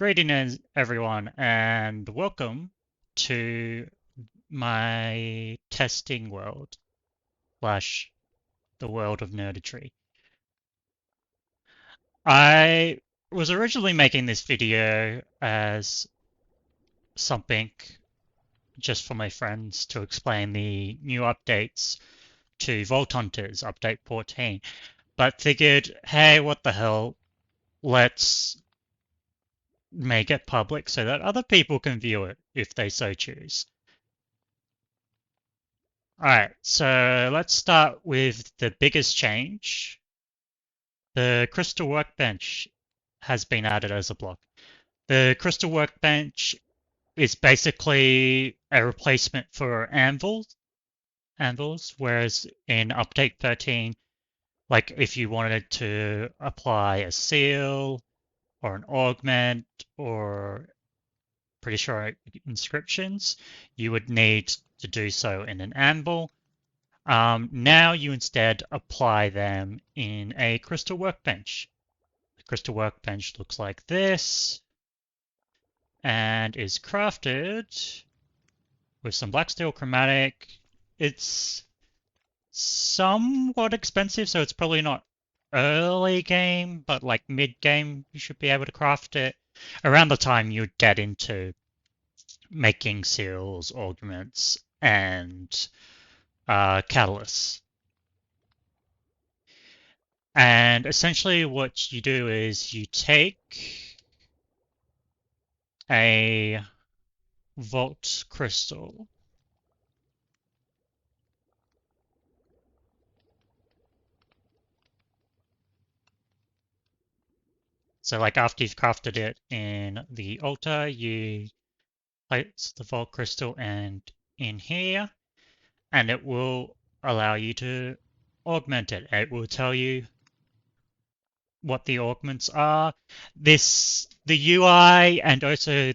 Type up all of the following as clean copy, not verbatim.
Greetings, everyone, and welcome to my testing world slash the world of Nerdetry. I was originally making this video as something just for my friends to explain the new updates to Vault Hunters, update 14, but figured, hey, what the hell, let's make it public so that other people can view it if they so choose. Alright, so let's start with the biggest change. The Crystal Workbench has been added as a block. The Crystal Workbench is basically a replacement for anvils, whereas in Update 13, like if you wanted to apply a seal or an augment or pretty sure inscriptions, you would need to do so in an anvil. Now you instead apply them in a crystal workbench. The crystal workbench looks like this and is crafted with some black steel chromatic. It's somewhat expensive, so it's probably not early game, but like mid game, you should be able to craft it around the time you'd get into making seals, augments, and catalysts. And essentially what you do is you take a vault crystal so like after you've crafted it in the altar, you place the vault crystal and in here, and it will allow you to augment it. It will tell you what the augments are. The UI and also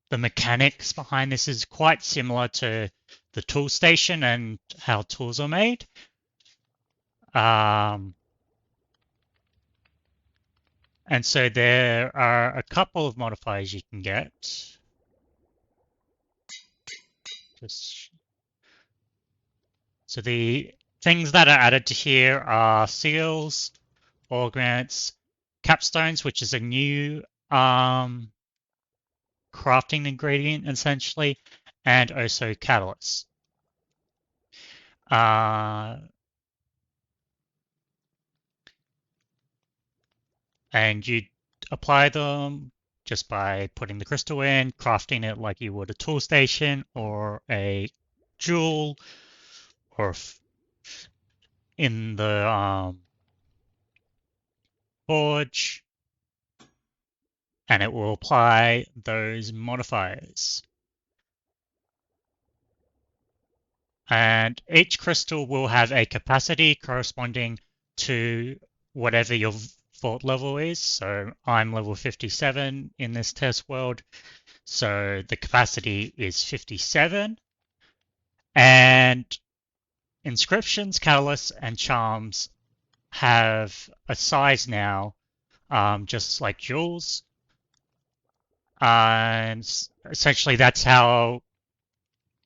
the mechanics behind this is quite similar to the tool station and how tools are made. And so there are a couple of modifiers you can get. So the things that are added to here are seals, augments, capstones, which is a new crafting ingredient essentially, and also catalysts. And you apply them just by putting the crystal in, crafting it like you would a tool station or a jewel, or in the forge, and it will apply those modifiers. And each crystal will have a capacity corresponding to whatever your vault level is. So I'm level 57 in this test world, so the capacity is 57. And inscriptions, catalysts, and charms have a size now, just like jewels. And essentially that's how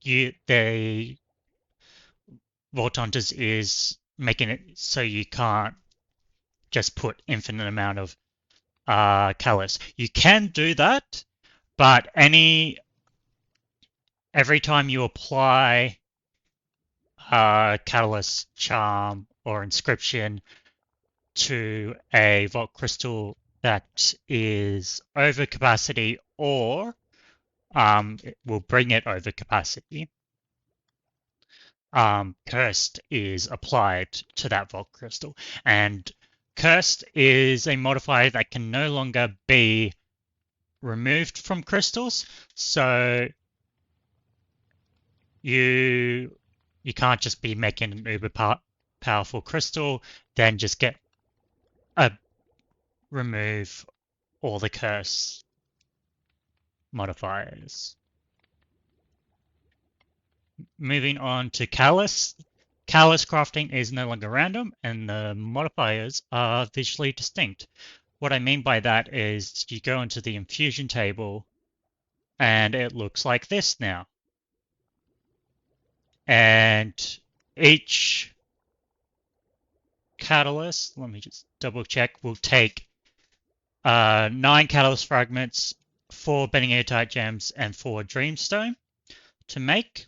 the Vault Hunters is making it so you can't just put infinite amount of catalysts. You can do that, but every time you apply catalyst, charm, or inscription to a vault crystal that is over capacity, or it will bring it over capacity, Cursed is applied to that vault crystal. And Cursed is a modifier that can no longer be removed from crystals, so you can't just be making an uber powerful crystal, then just get remove all the curse modifiers. Moving on to Callus. Callus crafting is no longer random, and the modifiers are visually distinct. what I mean by that is you go into the infusion table and it looks like this now. And each catalyst, let me just double check, will take 9 catalyst fragments, 4 bending airtight gems, and 4 dreamstone to make.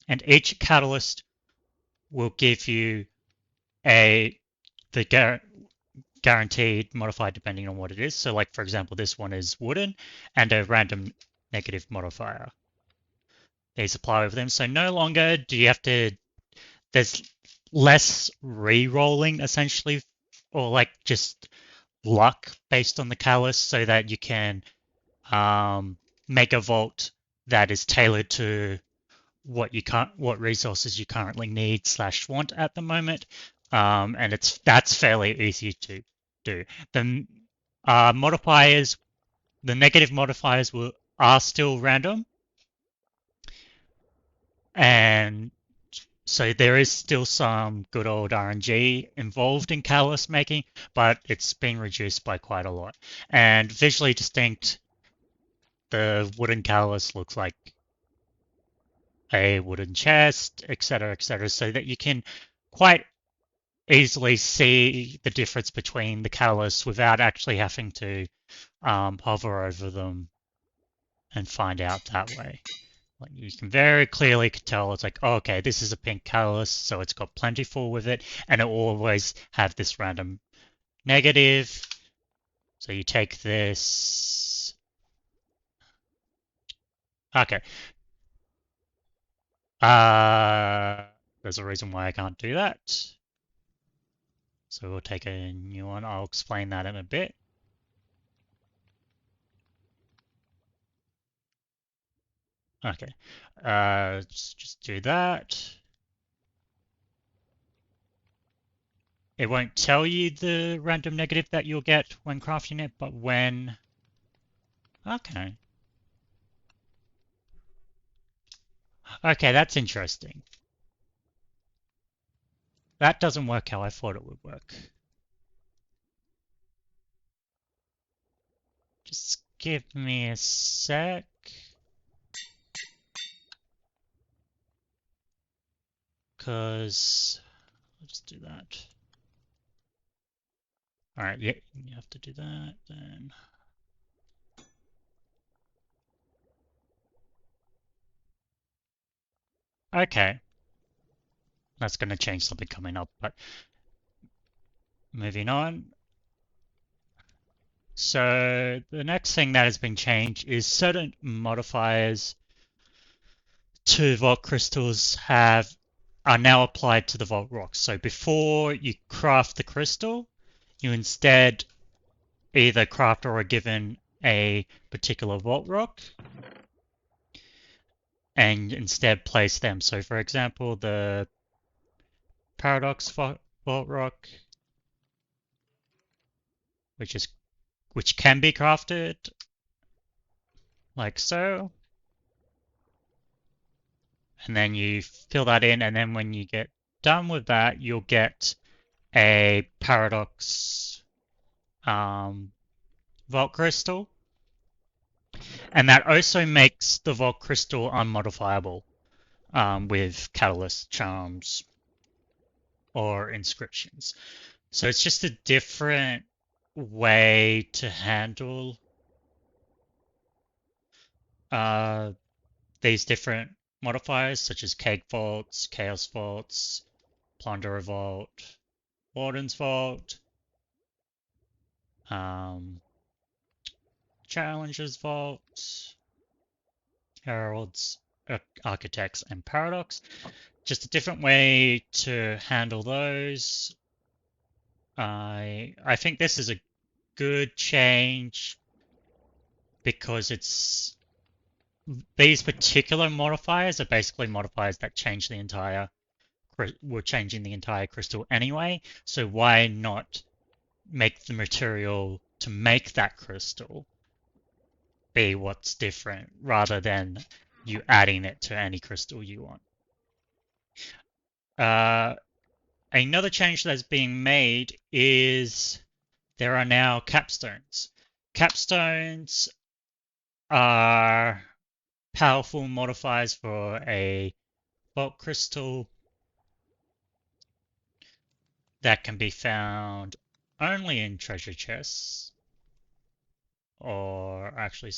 And each catalyst will give you the guaranteed modifier depending on what it is. So like, for example, this one is wooden and a random negative modifier. They supply with them. So no longer do you have to, there's less re-rolling essentially, or like just luck based on the catalyst so that you can make a vault that is tailored to what resources you currently need / want at the moment. And that's fairly easy to do. The modifiers, the negative modifiers are still random, and so there is still some good old RNG involved in catalyst making, but it's been reduced by quite a lot. And visually distinct, the wooden catalyst looks like a wooden chest, etc., so that you can quite easily see the difference between the catalysts without actually having to hover over them and find out that way. Like you can very clearly tell it's like, oh, okay, this is a pink catalyst, so it's got plentiful with it, and it will always have this random negative. So you take this. Okay. There's a reason why I can't do that. So we'll take a new one. I'll explain that in a bit. Okay, just do that. It won't tell you the random negative that you'll get when crafting it, but when... Okay. Okay, that's interesting. That doesn't work how I thought it would work. Just give me a sec. Because... I'll just do that. Alright, yeah, you have to do that, then... Okay. That's going to change something coming up, but... Moving on. So the next thing that has been changed is certain modifiers to vault crystals are now applied to the vault rocks. So before you craft the crystal, you instead either craft or are given a particular vault rock and instead place them. So for example, the Paradox vault rock, which can be crafted like so. And then you fill that in, and then when you get done with that, you'll get a Paradox Vault Crystal. And that also makes the Vault Crystal unmodifiable with Catalyst, Charms, or Inscriptions. So it's just a different way to handle these different modifiers, such as Cake Vaults, Chaos Vaults, Plunderer Vault, Warden's Vault, Challengers Vault, Heralds, Architects, and Paradox. Just a different way to handle those. I think this is a good change because these particular modifiers are basically modifiers that change were changing the entire crystal anyway. So why not make the material to make that crystal be what's different rather than you adding it to any crystal you want. Another change that's being made is there are now capstones. Capstones are powerful modifiers for a vault crystal that can be found only in treasure chests, or actually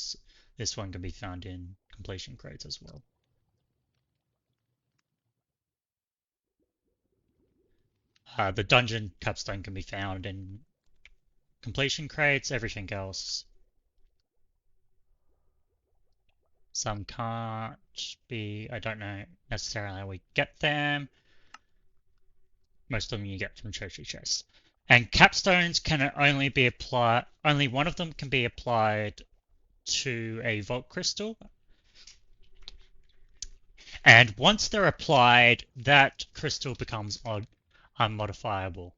this one can be found in completion crates as well. The dungeon capstone can be found in completion crates, everything else. Some can't be, I don't know necessarily how we get them. Most of them you get from treasure chests. And capstones can only be applied, only one of them can be applied to a vault crystal. And once they're applied, that crystal becomes unmodifiable.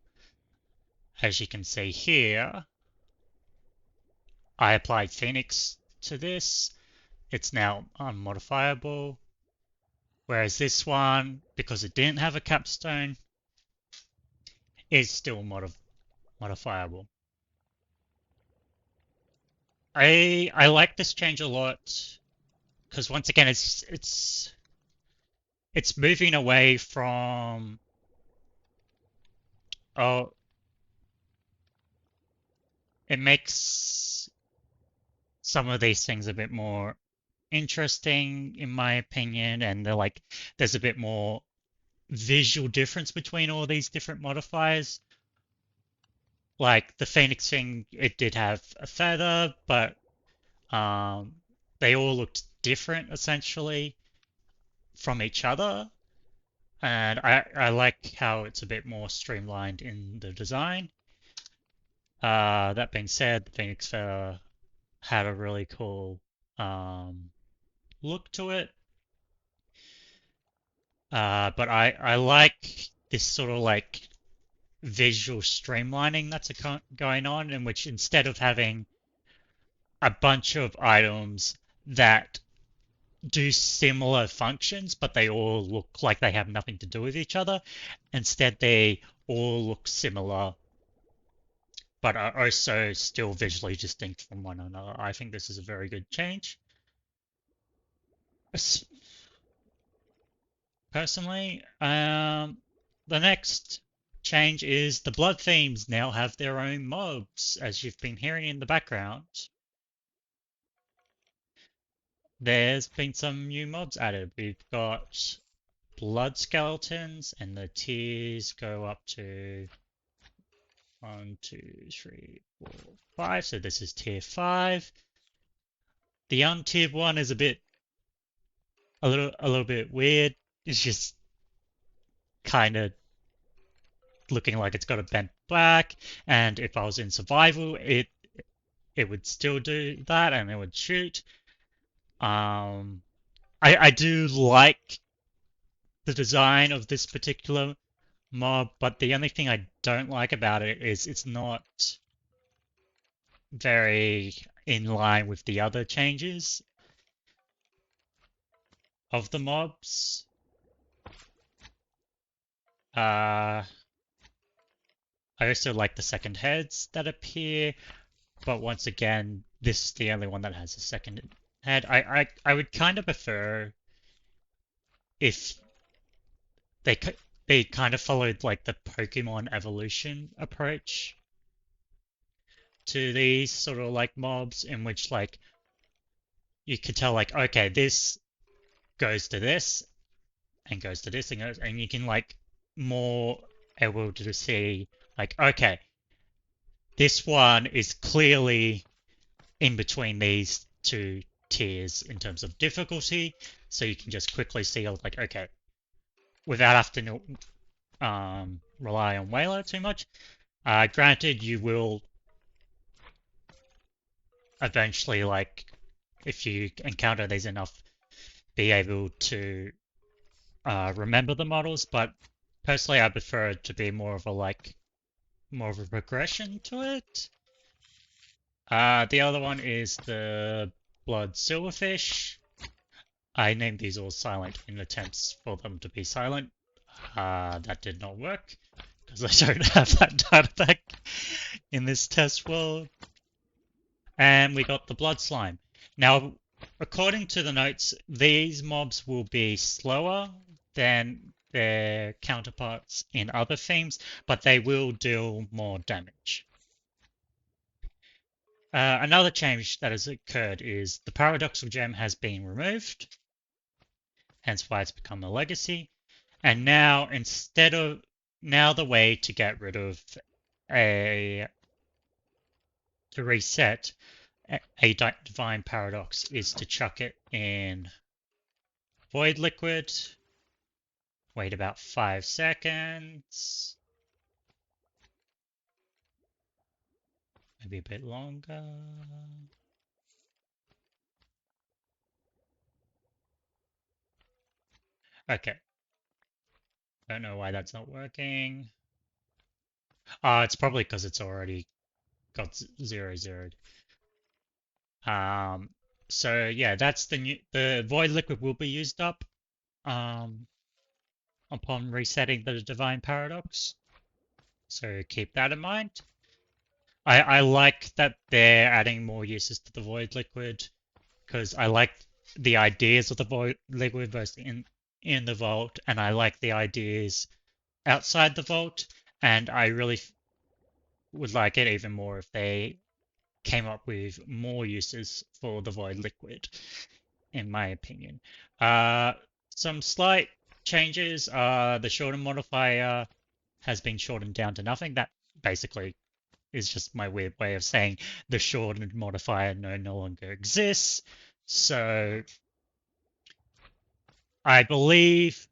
As you can see here, I applied Phoenix to this. It's now unmodifiable. Whereas this one, because it didn't have a capstone, is still modifiable. I like this change a lot because once again it's moving away from it makes some of these things a bit more interesting in my opinion, and there's a bit more visual difference between all these different modifiers. Like the Phoenix thing, it did have a feather, but they all looked different essentially from each other. And I like how it's a bit more streamlined in the design. That being said, the Phoenix feather had a really cool look to it. But I like this sort of like visual streamlining that's going on, in which instead of having a bunch of items that do similar functions, but they all look like they have nothing to do with each other, instead they all look similar, but are also still visually distinct from one another. I think this is a very good change. Personally, the next change is the blood themes now have their own mobs, as you've been hearing in the background. There's been some new mobs added. We've got blood skeletons, and the tiers go up to 1, 2, 3, 4, 5. So this is tier 5. The untiered one is a little bit weird. It's just kind of looking like it's got a bent back, and if I was in survival, it would still do that and it would shoot. I do like the design of this particular mob, but the only thing I don't like about it is it's not very in line with the other changes of the mobs. I also like the second heads that appear, but once again, this is the only one that has a second head. I would kind of prefer if they kind of followed like the Pokemon evolution approach to these sort of like mobs, in which like you could tell like, okay, this goes to this and goes to this and you can like more able to see like, okay, this one is clearly in between these two tiers in terms of difficulty, so you can just quickly see like, okay, without having to rely on Wayla too much. Granted, you will eventually, like, if you encounter these enough, be able to remember the models, but personally I prefer it to be more of a progression to it. The other one is the blood silverfish. I named these all silent in attempts for them to be silent. That did not work, because I don't have that data pack in this test world. And we got the Blood Slime. Now, according to the notes, these mobs will be slower than their counterparts in other themes, but they will deal more damage. Another change that has occurred is the Paradoxal Gem has been removed, hence why it's become a legacy. And now, now the way to get rid of to reset a Divine Paradox is to chuck it in Void Liquid, wait about 5 seconds, maybe a bit longer. Okay. Don't know why that's not working. It's probably because it's already got 0, 0. So yeah, that's the Void Liquid will be used up upon resetting the Divine Paradox. So keep that in mind. I like that they're adding more uses to the Void Liquid because I like the ideas of the Void Liquid both in the vault, and I like the ideas outside the vault, and I really would like it even more if they came up with more uses for the Void Liquid, in my opinion. Some slight changes. The shorten modifier has been shortened down to nothing. That basically is just my weird way of saying the shortened modifier no longer exists. So I believe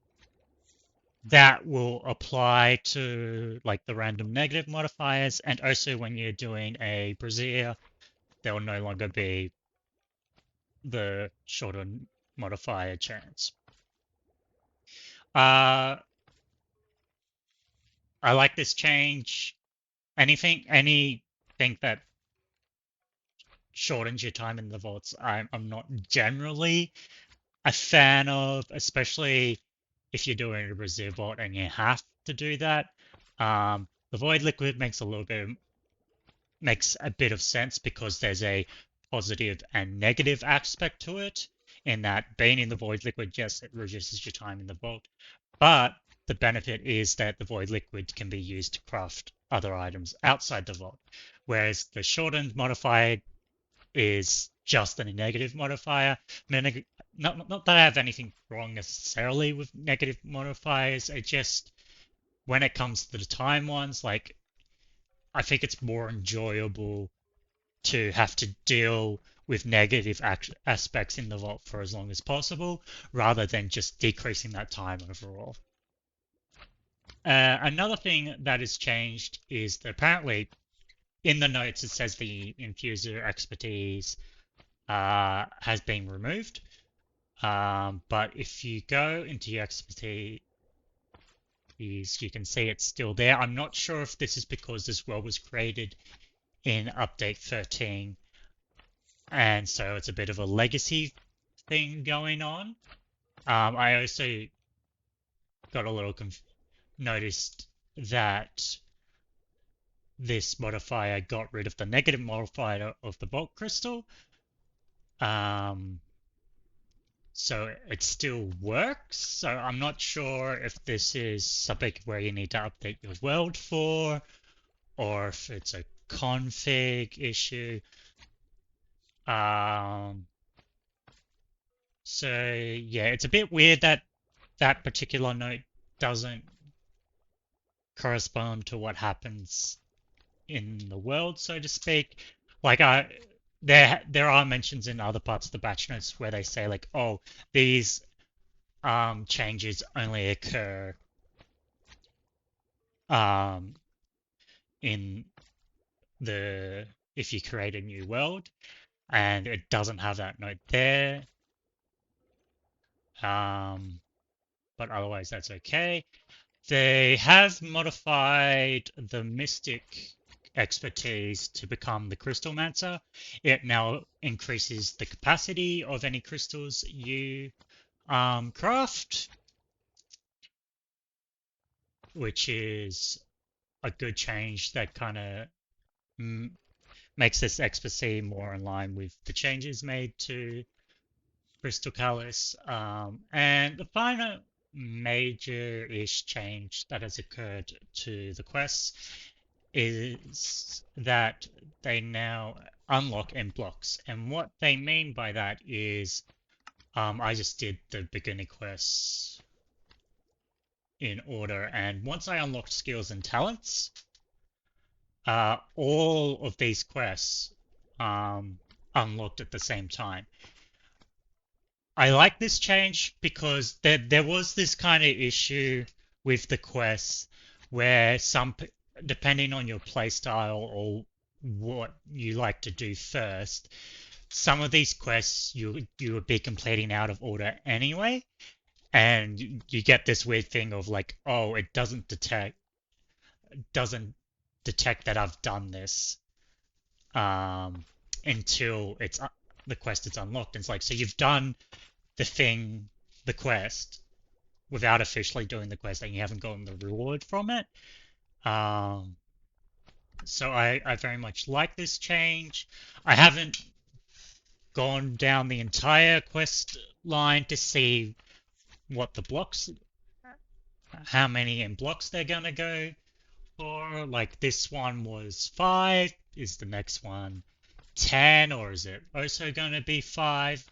that will apply to like the random negative modifiers, and also when you're doing a brazier, there will no longer be the shortened modifier chance. I like this change. Anything that shortens your time in the vaults, I'm not generally a fan of, especially if you're doing a brazier vault and you have to do that. The Void Liquid makes a bit of sense because there's a positive and negative aspect to it, in that being in the Void Liquid, yes, it reduces your time in the vault, but the benefit is that the Void Liquid can be used to craft other items outside the vault, whereas the shortened modifier is just a negative modifier. Not that I have anything wrong necessarily with negative modifiers, it just, when it comes to the time ones, like, I think it's more enjoyable to have to deal with negative aspects in the vault for as long as possible, rather than just decreasing that time overall. Another thing that has changed is that apparently in the notes it says the infuser expertise has been removed. But if you go into your expertise, you can see it's still there. I'm not sure if this is because this world was created in update 13, and so it's a bit of a legacy thing going on. I also got a little noticed that this modifier got rid of the negative modifier of the Vault Crystal. So it still works. So I'm not sure if this is something where you need to update your world for, or if it's a config issue. So yeah, it's a bit weird that that particular note doesn't correspond to what happens in the world, so to speak. Like there are mentions in other parts of the batch notes where they say like, oh, these changes only occur in the if you create a new world, and it doesn't have that note there. But otherwise that's okay. They have modified the Mystic expertise to become the Crystalmancer. It now increases the capacity of any crystals you craft, which is a good change that kind of makes this XPC more in line with the changes made to Crystal Callus. And the final major-ish change that has occurred to the quests is that they now unlock in blocks. And what they mean by that is I just did the beginner quests in order, and once I unlocked skills and talents, all of these quests unlocked at the same time. I like this change because there was this kind of issue with the quests where depending on your playstyle or what you like to do first, some of these quests you would be completing out of order anyway, and you get this weird thing of like, oh, it doesn't detect that I've done this until the quest is unlocked. And it's like, so you've done the quest without officially doing the quest, and you haven't gotten the reward from it. So I very much like this change. I haven't gone down the entire quest line to see what the blocks, how many in blocks they're gonna go for. Like this one was 5. Is the next one 10, or is it also gonna be 5?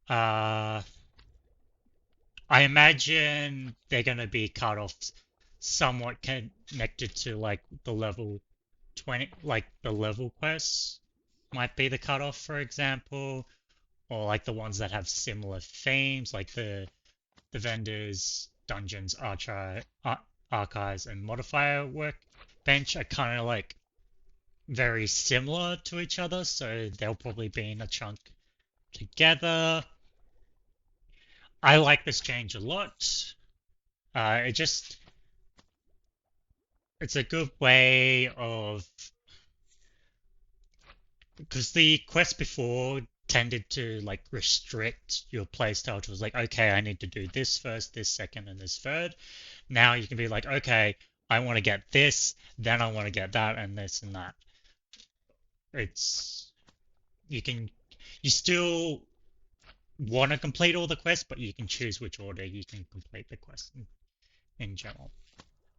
I imagine they're gonna be cut off somewhat connected to like the level 20, like the level quests might be the cutoff, for example, or like the ones that have similar themes, like the vendors, dungeons, archives, and modifier workbench are kind of like very similar to each other, so they'll probably be in a chunk together. I like this change a lot. It's a good way of, because the quest before tended to like restrict your playstyle to, was like, okay, I need to do this first, this second, and this third. Now you can be like, okay, I want to get this, then I want to get that, and this and that. You still want to complete all the quests, but you can choose which order you can complete the quest in general.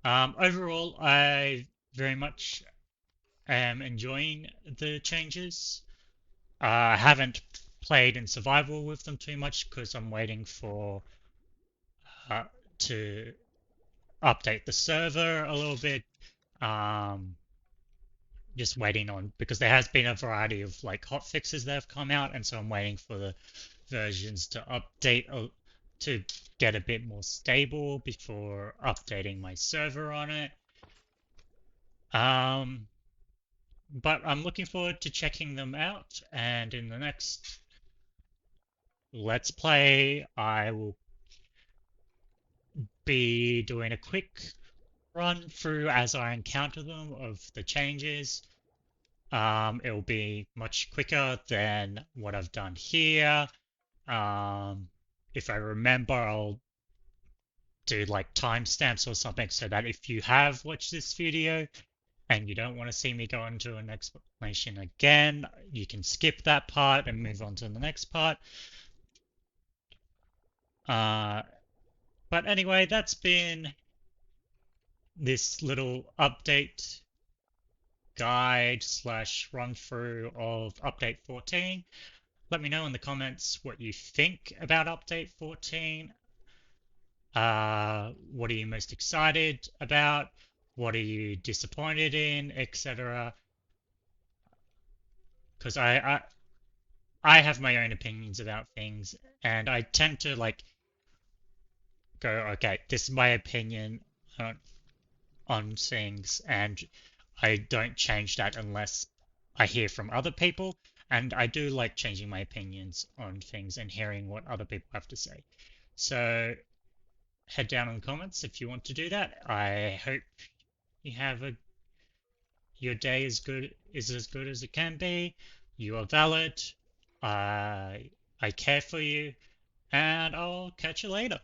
Overall, I very much am enjoying the changes. I haven't played in survival with them too much because I'm waiting for to update the server a little bit. Just waiting on, because there has been a variety of like hot fixes that have come out, and so I'm waiting for the versions to update to get a bit more stable before updating my server on it. But I'm looking forward to checking them out, and in the next Let's Play, I will be doing a quick run through as I encounter them of the changes. It will be much quicker than what I've done here. If I remember, I'll do like timestamps or something so that if you have watched this video and you don't want to see me go into an explanation again, you can skip that part and move on to the next part. But anyway, that's been this little update guide / run through of update 14. Let me know in the comments what you think about update 14. What are you most excited about? What are you disappointed in, etc. Because I have my own opinions about things, and I tend to like go, okay, this is my opinion on things, and I don't change that unless I hear from other people. And I do like changing my opinions on things and hearing what other people have to say. So head down in the comments if you want to do that. I hope you have your day is as good as it can be. You are valid. I care for you, and I'll catch you later.